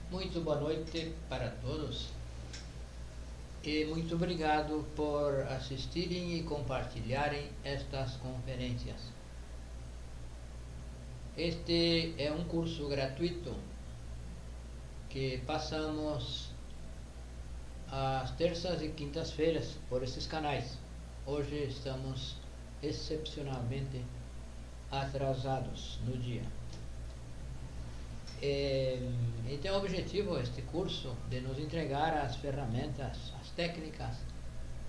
Muito boa noite para todos e muito obrigado por assistirem e compartilharem estas conferências. Este é um curso gratuito que passamos às terças e quintas-feiras por esses canais. Hoje estamos excepcionalmente atrasados no dia. E tem o objetivo este curso de nos entregar as ferramentas, as técnicas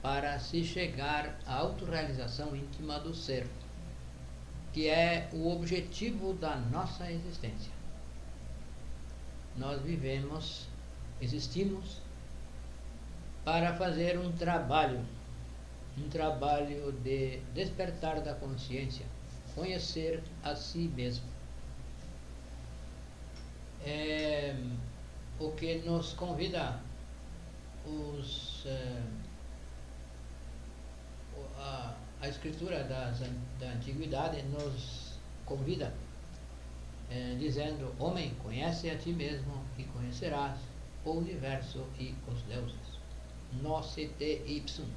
para se chegar à autorrealização íntima do ser, que é o objetivo da nossa existência. Nós existimos para fazer um trabalho de despertar da consciência, conhecer a si mesmo. O que nos convida a escritura da antiguidade nos convida dizendo: homem, conhece a ti mesmo e conhecerás o universo e os deuses. Nocete ipsum.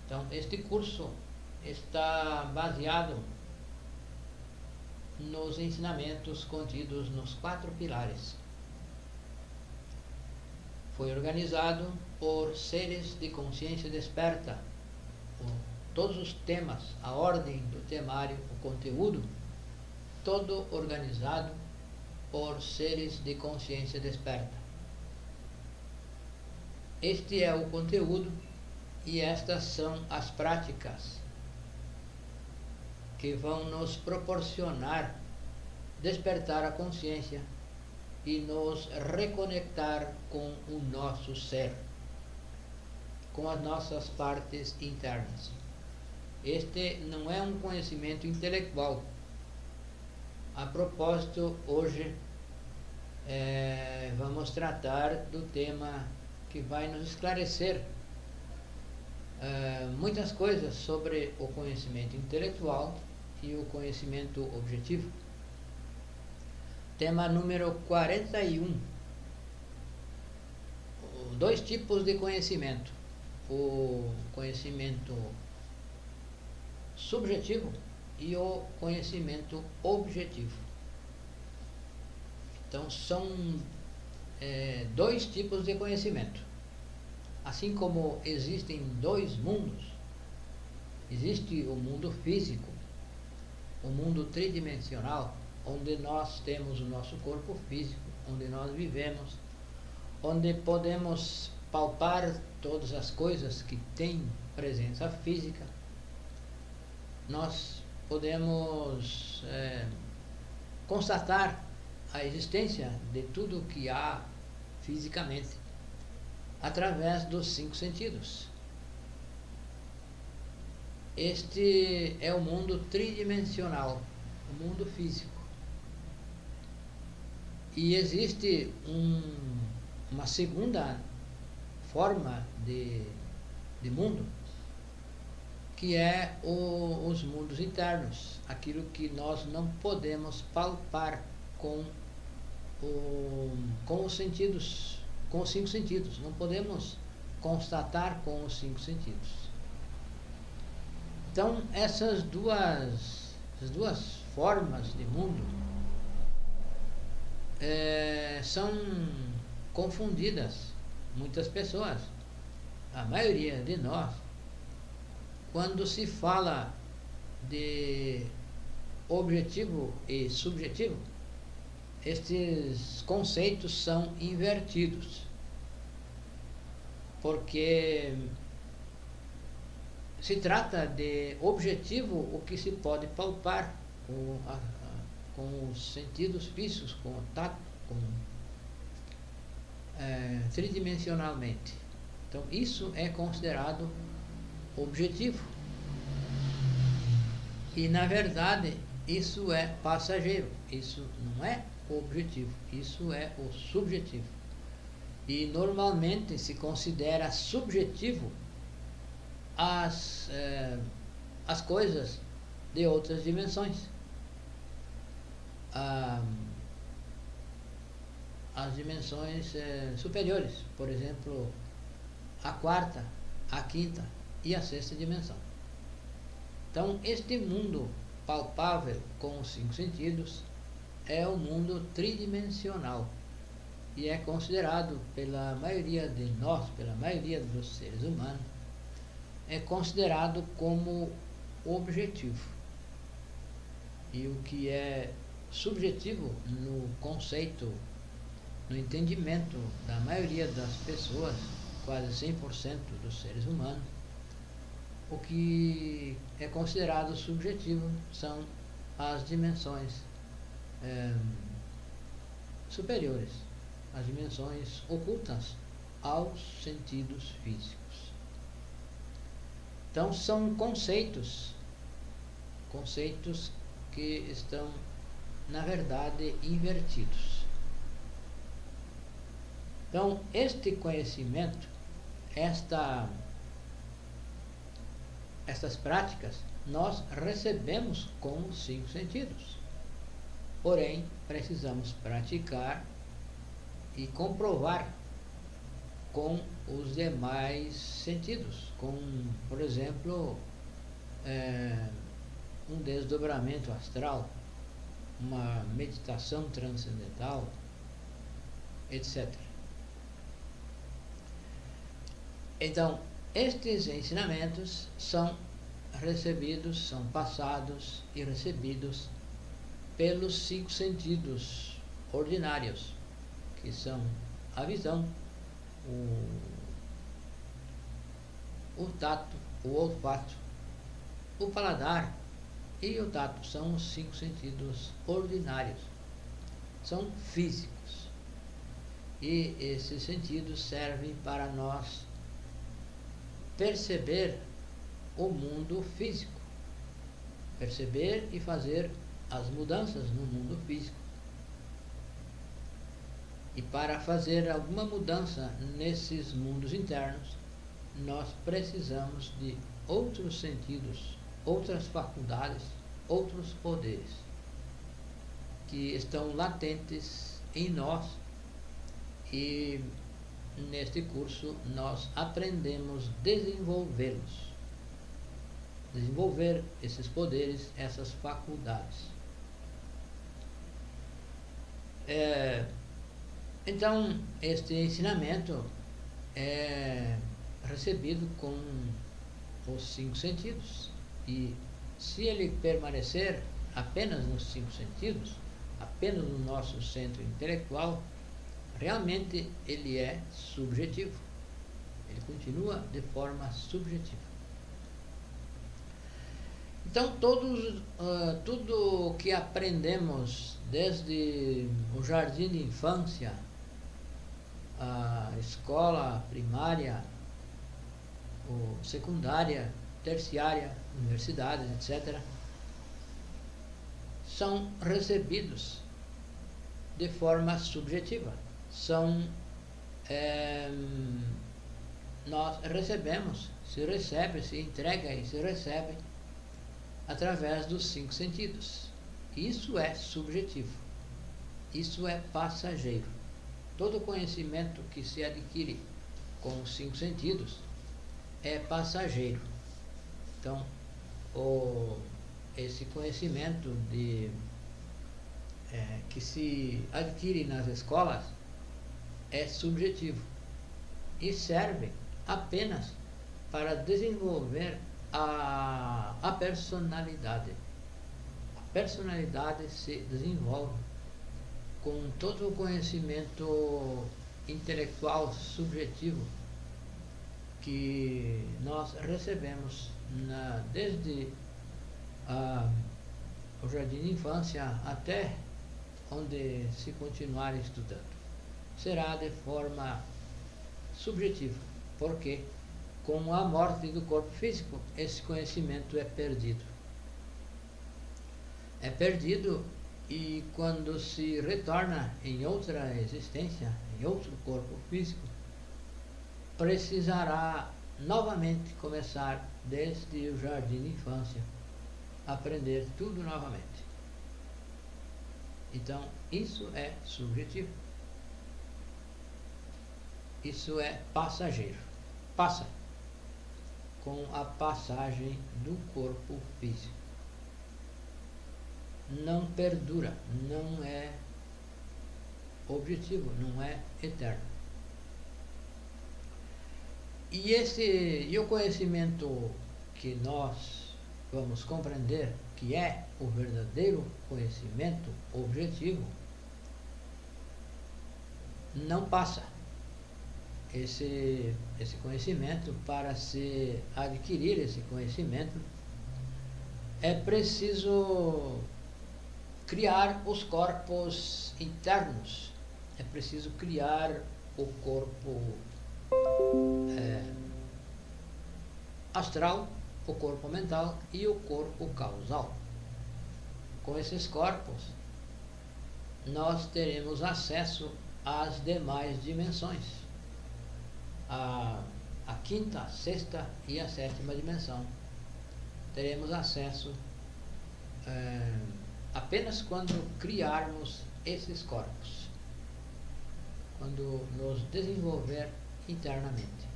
Então este curso está baseado nos ensinamentos contidos nos 4 pilares. Foi organizado por seres de consciência desperta. Todos os temas, a ordem do temário, o conteúdo, todo organizado por seres de consciência desperta. Este é o conteúdo e estas são as práticas que vão nos proporcionar despertar a consciência e nos reconectar com o nosso ser, com as nossas partes internas. Este não é um conhecimento intelectual. A propósito, hoje vamos tratar do tema que vai nos esclarecer muitas coisas sobre o conhecimento intelectual e o conhecimento objetivo. Tema número 41. 2 tipos de conhecimento: o conhecimento subjetivo e o conhecimento objetivo. Então são 2 tipos de conhecimento. Assim como existem 2 mundos, existe o mundo físico, o mundo tridimensional, onde nós temos o nosso corpo físico, onde nós vivemos, onde podemos palpar todas as coisas que têm presença física. Nós podemos constatar a existência de tudo que há fisicamente através dos 5 sentidos. Este é o mundo tridimensional, o mundo físico. E existe uma segunda forma de mundo, que é os mundos internos, aquilo que nós não podemos palpar com os sentidos, com os 5 sentidos. Não podemos constatar com os 5 sentidos. Então essas duas formas de mundo são confundidas. Muitas pessoas, a maioria de nós, quando se fala de objetivo e subjetivo, estes conceitos são invertidos, porque se trata de objetivo o que se pode palpar com os sentidos físicos, com o tato, tridimensionalmente. Então isso é considerado objetivo. E na verdade isso é passageiro, isso não é o objetivo, isso é o subjetivo. E normalmente se considera subjetivo as coisas de outras dimensões. as dimensões superiores, por exemplo, a quarta, a quinta e a sexta dimensão. Então, este mundo palpável com os 5 sentidos é o mundo tridimensional e é considerado pela maioria de nós, pela maioria dos seres humanos, é considerado como objetivo. E o que é subjetivo no conceito, no entendimento da maioria das pessoas, quase 100% dos seres humanos, o que é considerado subjetivo são as dimensões superiores, as dimensões ocultas aos sentidos físicos. Então são conceitos que estão, na verdade, invertidos. Então, este conhecimento, estas práticas, nós recebemos com os 5 sentidos. Porém, precisamos praticar e comprovar com os demais sentidos, com, por exemplo, um desdobramento astral, uma meditação transcendental, etc. Então, estes ensinamentos são recebidos, são passados e recebidos pelos 5 sentidos ordinários, que são a visão, o tato, o olfato, o paladar e o tato. São os 5 sentidos ordinários, são físicos, e esses sentidos servem para nós perceber o mundo físico, perceber e fazer as mudanças no mundo físico. E para fazer alguma mudança nesses mundos internos, nós precisamos de outros sentidos, outras faculdades, outros poderes que estão latentes em nós, e neste curso nós aprendemos a desenvolver esses poderes, essas faculdades. Então, este ensinamento é recebido com os 5 sentidos, e se ele permanecer apenas nos 5 sentidos, apenas no nosso centro intelectual, realmente ele é subjetivo, ele continua de forma subjetiva. Então, tudo que aprendemos desde o jardim de infância, a escola primária, secundária, terciária, universidades, etc., são recebidos de forma subjetiva. Nós recebemos, se recebe, se entrega e se recebe através dos 5 sentidos. Isso é subjetivo, isso é passageiro. Todo conhecimento que se adquire com os 5 sentidos é passageiro. Então, esse conhecimento que se adquire nas escolas é subjetivo e serve apenas para desenvolver a personalidade. A personalidade se desenvolve com todo o conhecimento intelectual subjetivo que nós recebemos desde o jardim de infância até onde se continuar estudando. Será de forma subjetiva, porque com a morte do corpo físico, esse conhecimento é perdido. É perdido, e quando se retorna em outra existência, em outro corpo físico, precisará novamente começar desde o jardim de infância, aprender tudo novamente. Então, isso é subjetivo. isso é passageiro. Passa com a passagem do corpo físico. Não perdura, não é objetivo, não é eterno. E o conhecimento que nós vamos compreender, que é o verdadeiro conhecimento objetivo, não passa. Esse conhecimento, para se adquirir esse conhecimento, é preciso criar os corpos internos, é preciso criar o corpo astral, o corpo mental e o corpo causal. Com esses corpos, nós teremos acesso às demais dimensões, a quinta, a sexta e a sétima dimensão. Teremos acesso apenas quando criarmos esses corpos, quando nos desenvolver internamente.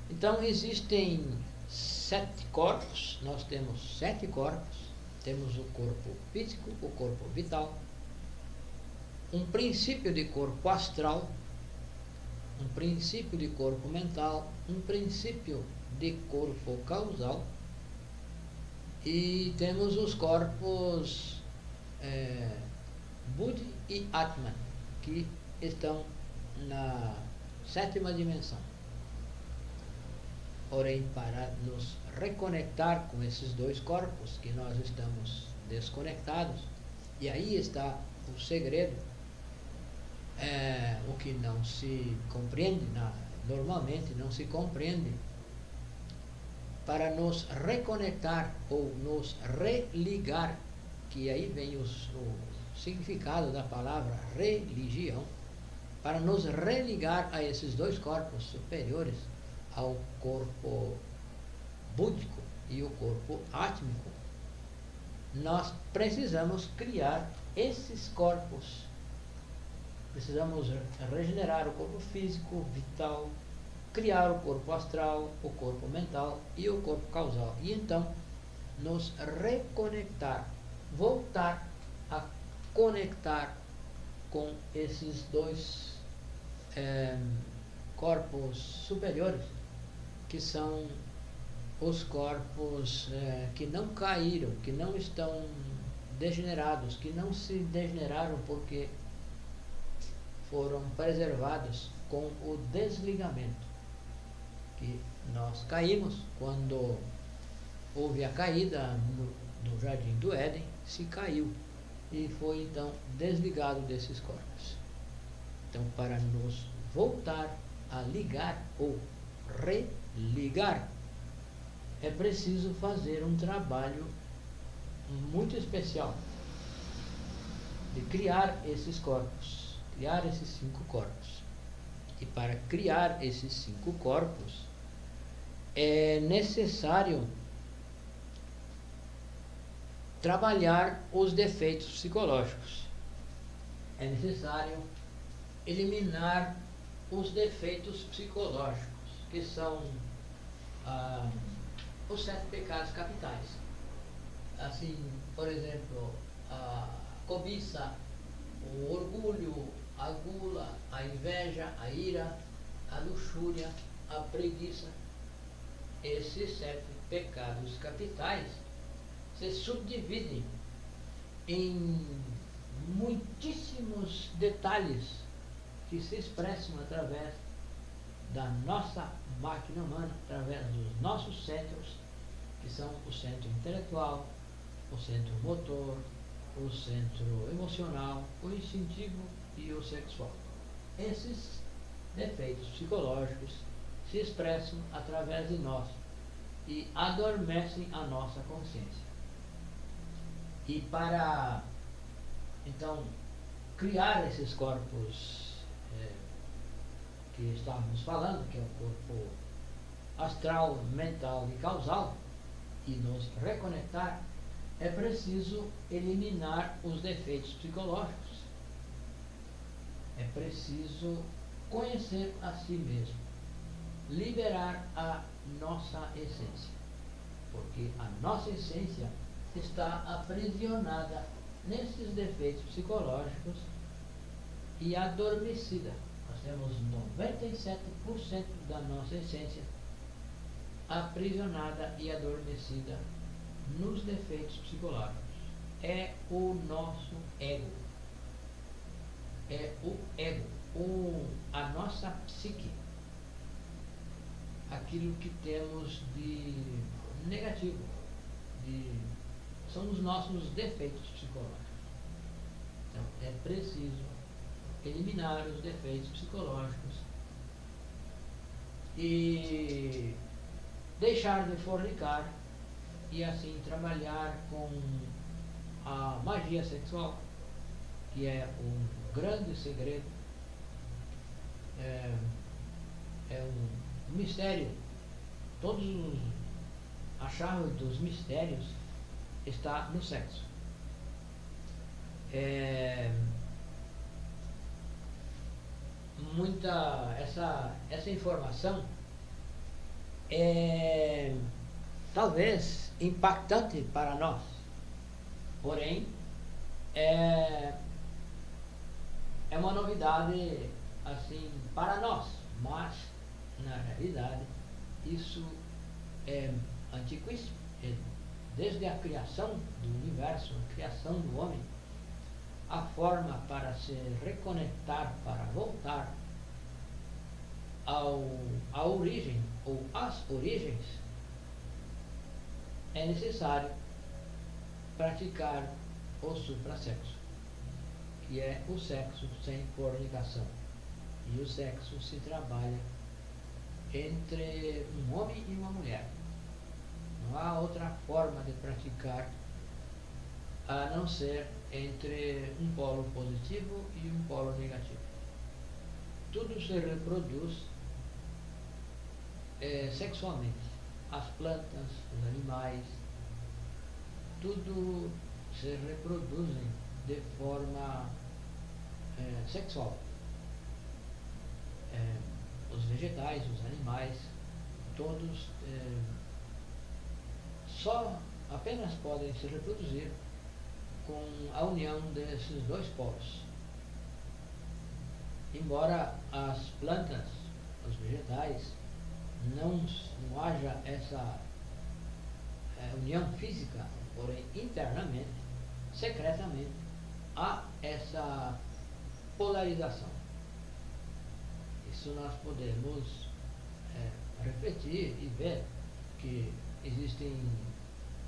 Então existem 7 corpos, nós temos 7 corpos. Temos o corpo físico, o corpo vital, um princípio de corpo astral, um princípio de corpo mental, um princípio de corpo causal, e temos os corpos Buddhi e Atman, que estão na 7ª dimensão. Porém, para nos reconectar com esses 2 corpos que nós estamos desconectados, e aí está o segredo, o que não se compreende, normalmente não se compreende. Para nos reconectar ou nos religar, que aí vem o significado da palavra religião, para nos religar a esses 2 corpos superiores, ao corpo búdico e o corpo átmico, nós precisamos criar esses corpos. Precisamos regenerar o corpo físico, vital, criar o corpo astral, o corpo mental e o corpo causal. E então nos reconectar, voltar a conectar com esses 2 corpos superiores, que são os corpos que não caíram, que não estão degenerados, que não se degeneraram porque foram preservados com o desligamento. Que nós caímos quando houve a caída no Jardim do Éden, se caiu e foi então desligado desses corpos. Então, para nos voltar a ligar ou religar, é preciso fazer um trabalho muito especial de criar esses corpos, criar esses 5 corpos. E para criar esses 5 corpos é necessário trabalhar os defeitos psicológicos. É necessário eliminar os defeitos psicológicos, que são os 7 pecados capitais. Assim, por exemplo, a cobiça, o orgulho, a gula, a inveja, a ira, a luxúria, a preguiça. Esses 7 pecados capitais se subdividem em muitíssimos detalhes que se expressam através da nossa máquina humana, através dos nossos centros, que são o centro intelectual, o centro motor, o centro emocional, o instintivo e o sexual. Esses defeitos psicológicos se expressam através de nós e adormecem a nossa consciência. E para, então, criar esses corpos que estávamos falando, que é o corpo astral, mental e causal, e nos reconectar, é preciso eliminar os defeitos psicológicos. É preciso conhecer a si mesmo, liberar a nossa essência, porque a nossa essência está aprisionada nesses defeitos psicológicos e adormecida. Nós temos 97% da nossa essência aprisionada e adormecida nos defeitos psicológicos. É o nosso ego. É o ego, a nossa psique. Aquilo que temos de negativo, são os nossos defeitos psicológicos. Então, é preciso eliminar os defeitos psicológicos e deixar de fornicar e assim trabalhar com a magia sexual, que é um grande segredo, é um mistério. Todos a chave dos mistérios está no sexo. Essa informação é talvez impactante para nós, porém é uma novidade assim para nós, mas na realidade isso é antiquíssimo. Desde a criação do universo, a criação do homem, a forma para se reconectar, para voltar à origem ou às origens, é necessário praticar o suprasexo, que é o sexo sem fornicação. E o sexo se trabalha entre um homem e uma mulher. Não há outra forma de praticar a não ser entre um polo positivo e um polo negativo. Tudo se reproduz sexualmente. As plantas, os animais, tudo se reproduzem de forma sexual. Os vegetais, os animais, todos só apenas podem se reproduzir com a união desses dois polos. Embora as plantas, os vegetais, não haja essa união física, porém internamente, secretamente, há essa polarização. Isso nós podemos refletir e ver que existem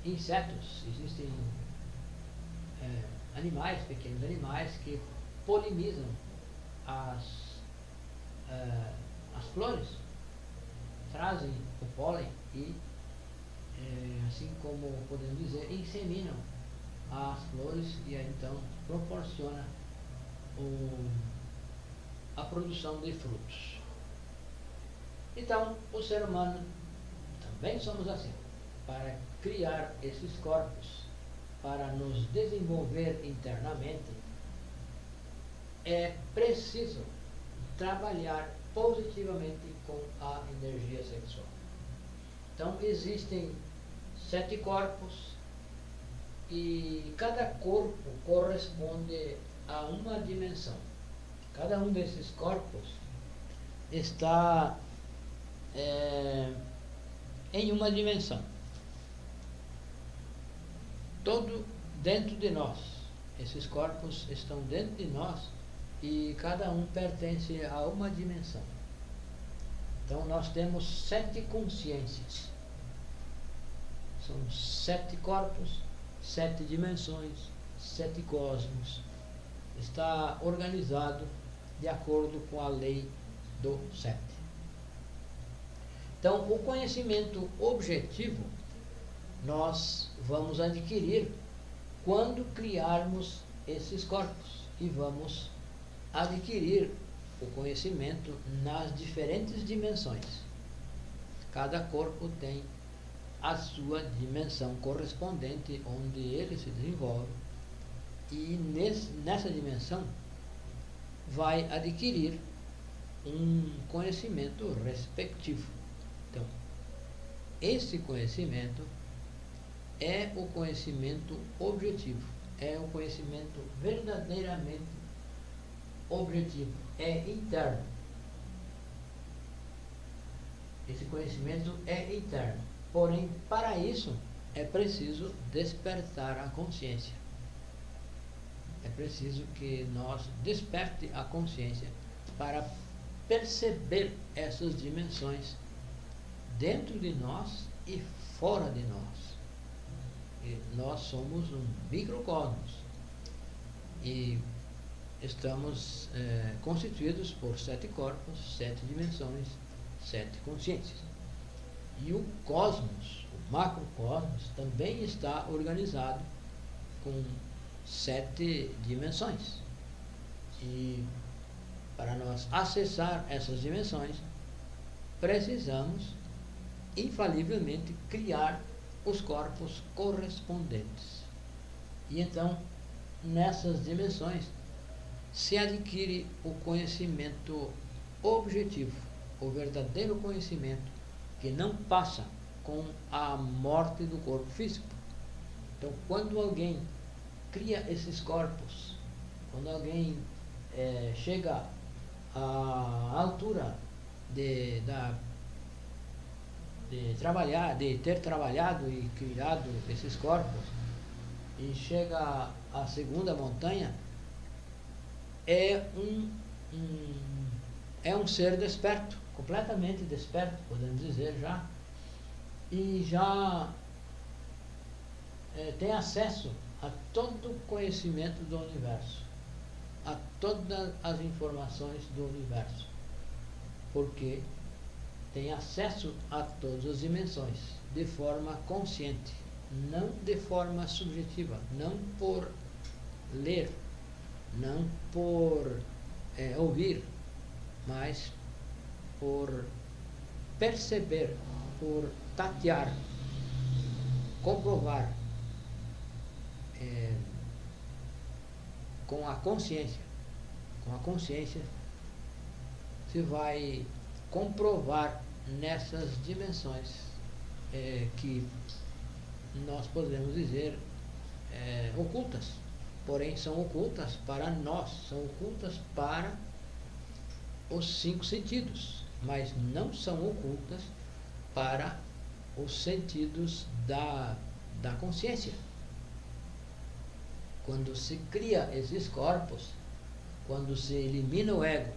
insetos, existem animais, pequenos animais que polinizam as flores, trazem o pólen e, assim como podemos dizer, inseminam as flores e aí então proporciona a produção de frutos. Então, o ser humano também somos assim. Para criar esses corpos, para nos desenvolver internamente, é preciso trabalhar positivamente com a energia sexual. Então, existem 7 corpos e cada corpo corresponde a uma dimensão. Cada um desses corpos está em uma dimensão. Todo dentro de nós. Esses corpos estão dentro de nós e cada um pertence a uma dimensão. Então nós temos 7 consciências. São 7 corpos, 7 dimensões, 7 cosmos. Está organizado de acordo com a lei do 7. Então, o conhecimento objetivo nós vamos adquirir quando criarmos esses corpos e vamos adquirir o conhecimento nas diferentes dimensões. Cada corpo tem a sua dimensão correspondente onde ele se desenvolve e nessa dimensão vai adquirir um conhecimento respectivo. Então, esse conhecimento é o conhecimento objetivo, é o conhecimento verdadeiramente objetivo, é interno. Esse conhecimento é interno. Porém, para isso, é preciso despertar a consciência. É preciso que nós desperte a consciência para perceber essas dimensões dentro de nós e fora de nós. E nós somos um microcosmos e estamos constituídos por 7 corpos, 7 dimensões, 7 consciências. E o cosmos, o macrocosmos, também está organizado com 7 dimensões. E para nós acessar essas dimensões, precisamos infalivelmente criar os corpos correspondentes. E então, nessas dimensões, se adquire o conhecimento objetivo, o verdadeiro conhecimento que não passa com a morte do corpo físico. Então, quando alguém cria esses corpos, quando alguém chega à altura de ter trabalhado e criado esses corpos, e chega à segunda montanha, é um ser desperto, completamente desperto, podemos dizer já, e já tem acesso a todo o conhecimento do universo, a todas as informações do universo, porque tem acesso a todas as dimensões de forma consciente, não de forma subjetiva, não por ler, não por ouvir, mas por perceber, por tatear, comprovar com a consciência. Com a consciência se vai comprovar nessas dimensões que nós podemos dizer ocultas, porém são ocultas para nós, são ocultas para os 5 sentidos, mas não são ocultas para os sentidos da consciência. Quando se cria esses corpos, quando se elimina o ego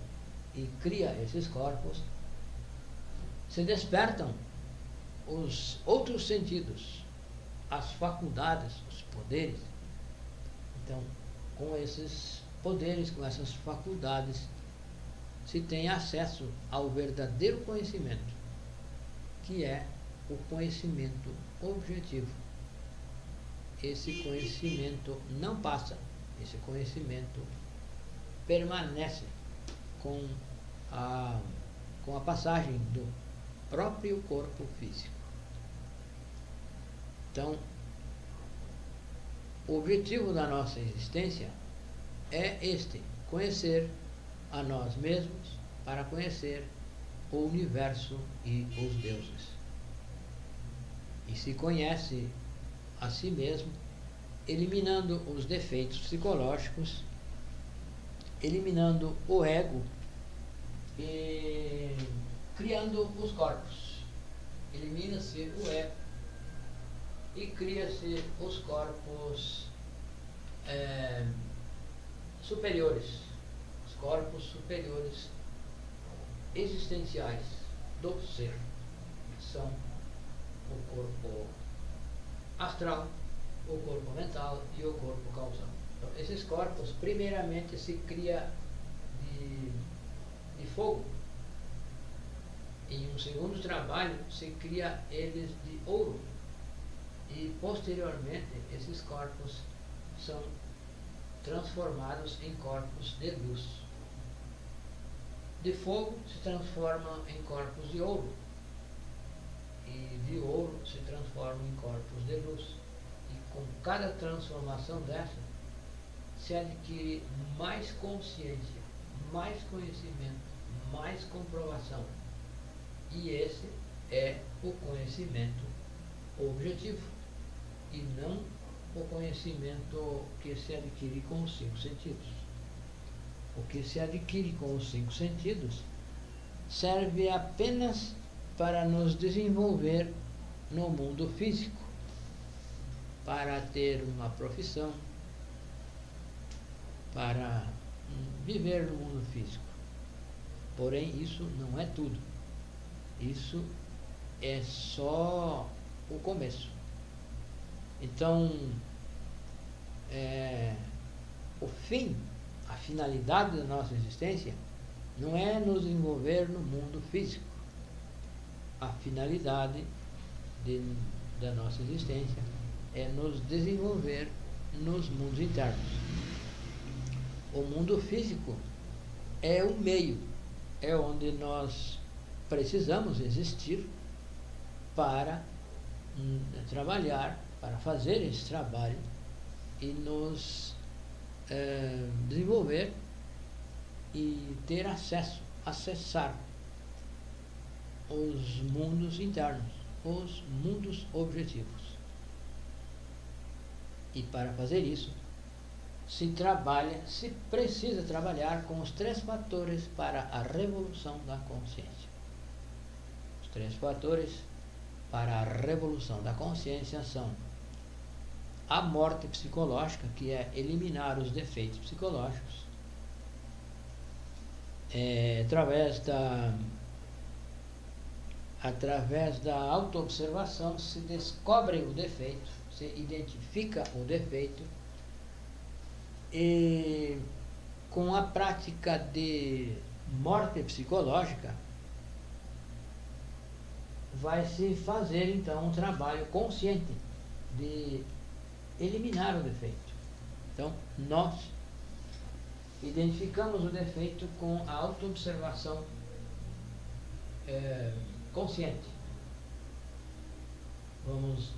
e cria esses corpos, se despertam os outros sentidos, as faculdades, os poderes. Então, com esses poderes, com essas faculdades, se tem acesso ao verdadeiro conhecimento, que é o conhecimento objetivo. Esse conhecimento não passa, esse conhecimento permanece com a passagem do próprio corpo físico. Então, o objetivo da nossa existência é este: conhecer a nós mesmos para conhecer o universo e os deuses. E se conhece a si mesmo, eliminando os defeitos psicológicos, eliminando o ego e criando os corpos. Elimina-se o ego e cria-se os corpos superiores, os corpos superiores existenciais do ser, que são o corpo astral, o corpo mental e o corpo causal. Então, esses corpos primeiramente se cria de fogo. Em um segundo trabalho se cria eles de ouro, e posteriormente esses corpos são transformados em corpos de luz. De fogo se transformam em corpos de ouro, e de ouro se transformam em corpos de luz. E com cada transformação dessa se adquire mais consciência, mais conhecimento, mais comprovação. E esse é o conhecimento objetivo, e não o conhecimento que se adquire com os 5 sentidos. O que se adquire com os 5 sentidos serve apenas para nos desenvolver no mundo físico, para ter uma profissão, para viver no mundo físico. Porém, isso não é tudo. Isso é só o começo. Então, o fim, a finalidade da nossa existência não é nos envolver no mundo físico. A finalidade da nossa existência é nos desenvolver nos mundos internos. O mundo físico é o meio, é onde nós precisamos existir para trabalhar, para fazer esse trabalho e nos desenvolver e ter acessar os mundos internos, os mundos objetivos. E para fazer isso, se precisa trabalhar com os 3 fatores para a revolução da consciência. Os 3 fatores para a revolução da consciência são a morte psicológica, que é eliminar os defeitos psicológicos, através da autoobservação se descobre o defeito, se identifica o defeito, e com a prática de morte psicológica vai se fazer então um trabalho consciente de eliminar o defeito. Então, nós identificamos o defeito com a autoobservação consciente. Vamos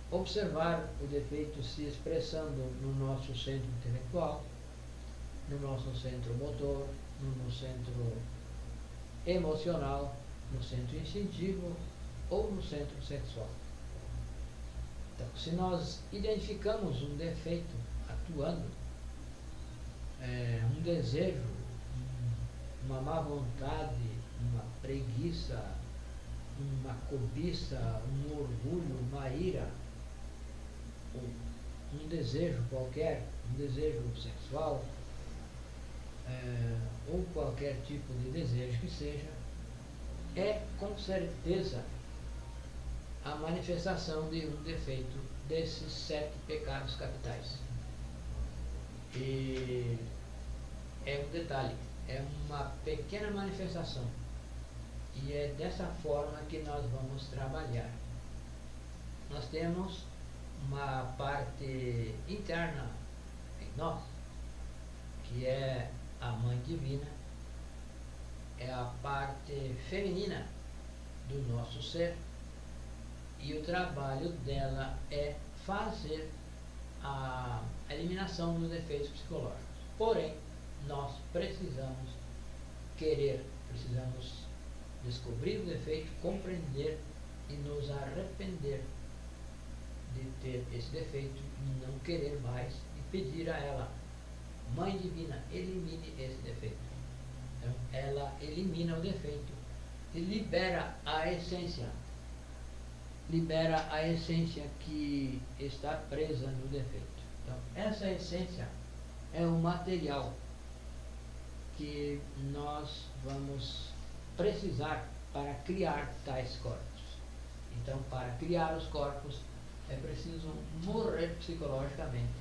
observar o defeito se expressando no nosso centro intelectual, no nosso centro motor, no centro emocional, no centro instintivo ou no centro sexual. Então, se nós identificamos um defeito atuando, um desejo, uma má vontade, uma preguiça, uma cobiça, um orgulho, uma ira, um desejo qualquer, um desejo sexual, ou qualquer tipo de desejo que seja, é com certeza a manifestação de um defeito desses 7 pecados capitais. E é um detalhe, é uma pequena manifestação, e é dessa forma que nós vamos trabalhar. Nós temos uma parte interna em nós, que é a Mãe Divina, é a parte feminina do nosso ser, e o trabalho dela é fazer a eliminação dos defeitos psicológicos. Porém, nós precisamos precisamos descobrir o defeito, compreender e nos arrepender de ter esse defeito e não querer mais, e pedir a ela: Mãe Divina, elimine esse defeito. Então, ela elimina o defeito e libera a essência que está presa no defeito. Então, essa essência é o material que nós vamos precisar para criar tais corpos. Então, para criar os corpos, é preciso morrer psicologicamente,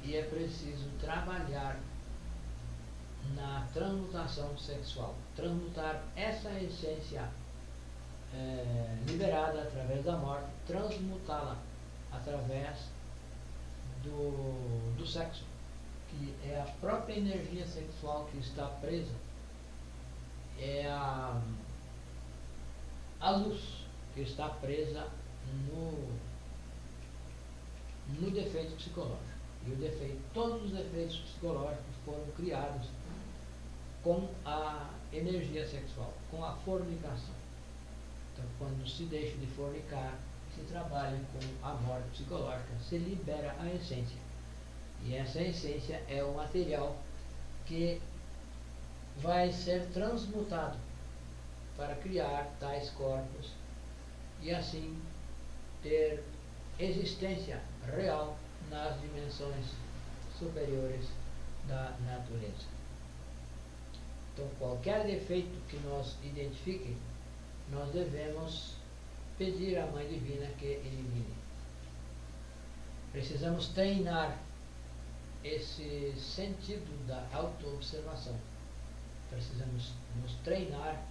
e é preciso trabalhar na transmutação sexual, transmutar essa essência liberada através da morte, transmutá-la através do sexo, que é a própria energia sexual que está presa, é a luz que está presa no defeito psicológico. E todos os defeitos psicológicos foram criados com a energia sexual, com a fornicação. Então, quando se deixa de fornicar, se trabalha com a morte psicológica, se libera a essência. E essa essência é o material que vai ser transmutado para criar tais corpos e assim ter existência real nas dimensões superiores da natureza. Então, qualquer defeito que nós identifique, nós devemos pedir à Mãe Divina que elimine. Precisamos treinar esse sentido da autoobservação. Precisamos nos treinar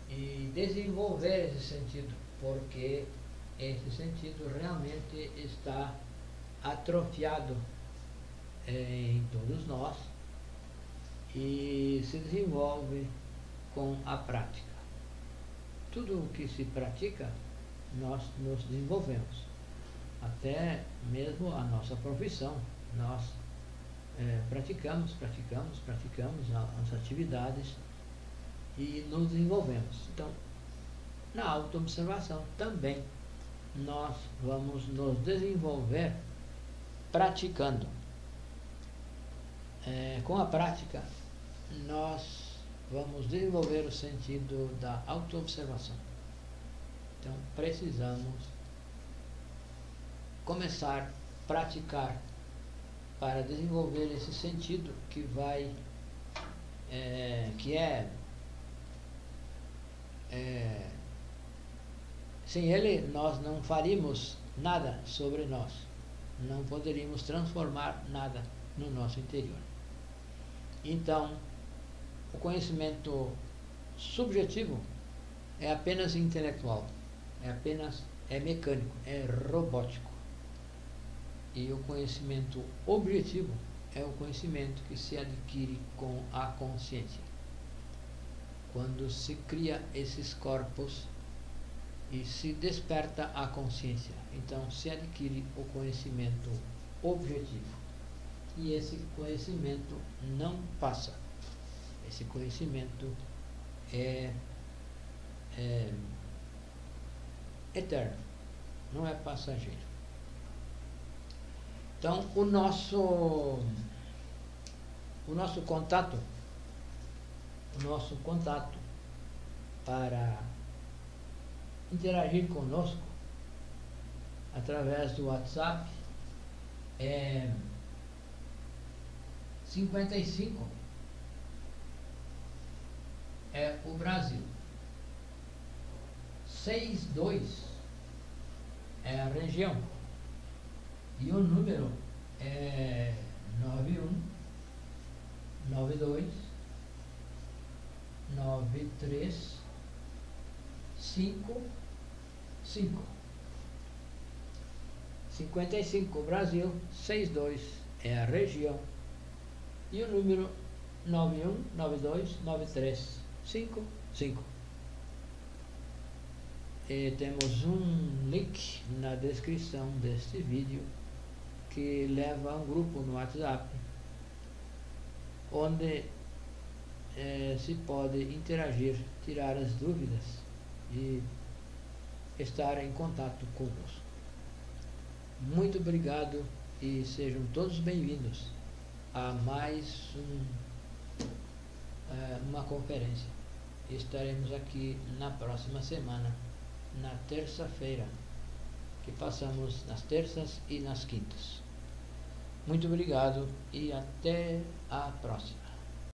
e desenvolver esse sentido, porque esse sentido realmente está atrofiado em todos nós e se desenvolve com a prática. Tudo o que se pratica, nós nos desenvolvemos. Até mesmo a nossa profissão, nós praticamos as atividades e nos desenvolvemos. Então, na autoobservação também nós vamos nos desenvolver praticando. Com a prática, nós vamos desenvolver o sentido da autoobservação. Então, precisamos começar a praticar para desenvolver esse sentido que vai, sem ele nós não faríamos nada sobre nós, não poderíamos transformar nada no nosso interior. Então, o conhecimento subjetivo é apenas intelectual, é mecânico, é robótico. E o conhecimento objetivo é o conhecimento que se adquire com a consciência. Quando se cria esses corpos e se desperta a consciência, então se adquire o conhecimento objetivo. E esse conhecimento não passa. Esse conhecimento é eterno, não é passageiro. Então, o nosso contato para interagir conosco através do WhatsApp é 55 é o Brasil, 62 é a região e o número é 91 92 93 55. 55 Brasil, 62 é a região e o número 91 92 93 55. E temos um link na descrição deste vídeo que leva a um grupo no WhatsApp onde se pode interagir, tirar as dúvidas e estar em contato conosco. Muito obrigado e sejam todos bem-vindos a mais uma conferência. Estaremos aqui na próxima semana, na terça-feira, que passamos nas terças e nas quintas. Muito obrigado e até a próxima.